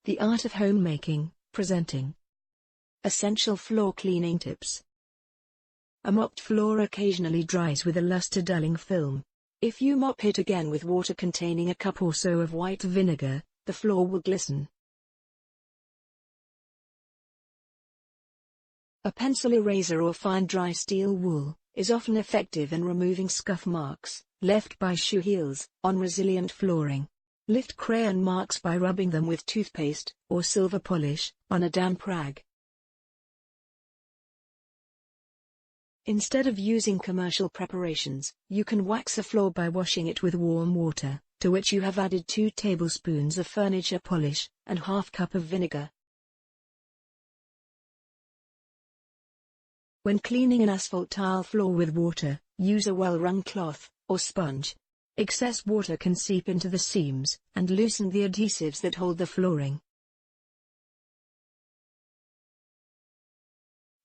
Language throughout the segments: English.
The art of homemaking, presenting. Essential floor cleaning tips. A mopped floor occasionally dries with a luster-dulling film. If you mop it again with water containing a cup or so of white vinegar, the floor will glisten. A pencil eraser or fine dry steel wool is often effective in removing scuff marks, left by shoe heels, on resilient flooring. Lift crayon marks by rubbing them with toothpaste, or silver polish, on a damp rag. Instead of using commercial preparations, you can wax a floor by washing it with warm water, to which you have added 2 tablespoons of furniture polish, and ½ cup of vinegar. When cleaning an asphalt tile floor with water, use a well-wrung cloth, or sponge. Excess water can seep into the seams, and loosen the adhesives that hold the flooring.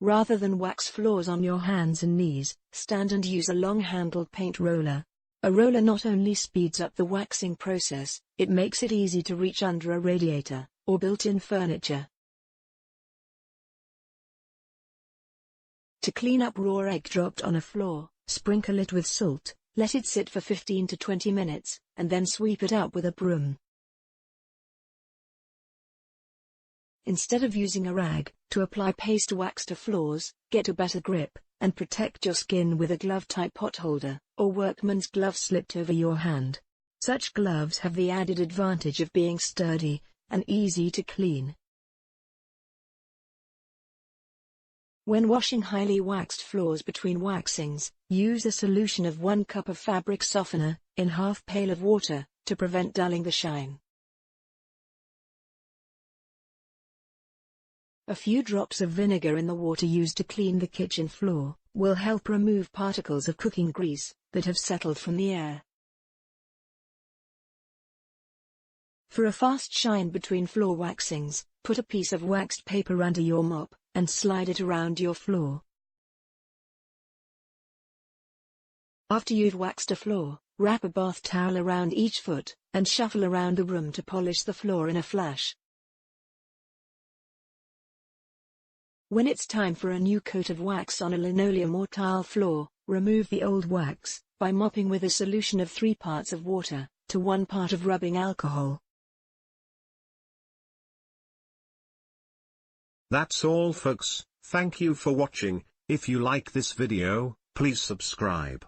Rather than wax floors on your hands and knees, stand and use a long-handled paint roller. A roller not only speeds up the waxing process, it makes it easy to reach under a radiator, or built-in furniture. To clean up raw egg dropped on a floor, sprinkle it with salt. Let it sit for 15 to 20 minutes, and then sweep it up with a broom. Instead of using a rag to apply paste wax to floors, get a better grip, and protect your skin with a glove-type potholder, or workman's glove slipped over your hand. Such gloves have the added advantage of being sturdy and easy to clean. When washing highly waxed floors between waxings, use a solution of 1 cup of fabric softener, in ½ pail of water, to prevent dulling the shine. A few drops of vinegar in the water used to clean the kitchen floor will help remove particles of cooking grease that have settled from the air. For a fast shine between floor waxings, put a piece of waxed paper under your mop, and slide it around your floor. After you've waxed a floor, wrap a bath towel around each foot, and shuffle around the room to polish the floor in a flash. When it's time for a new coat of wax on a linoleum or tile floor, remove the old wax by mopping with a solution of 3 parts of water to 1 part of rubbing alcohol. That's all folks, thank you for watching. If you like this video, please subscribe.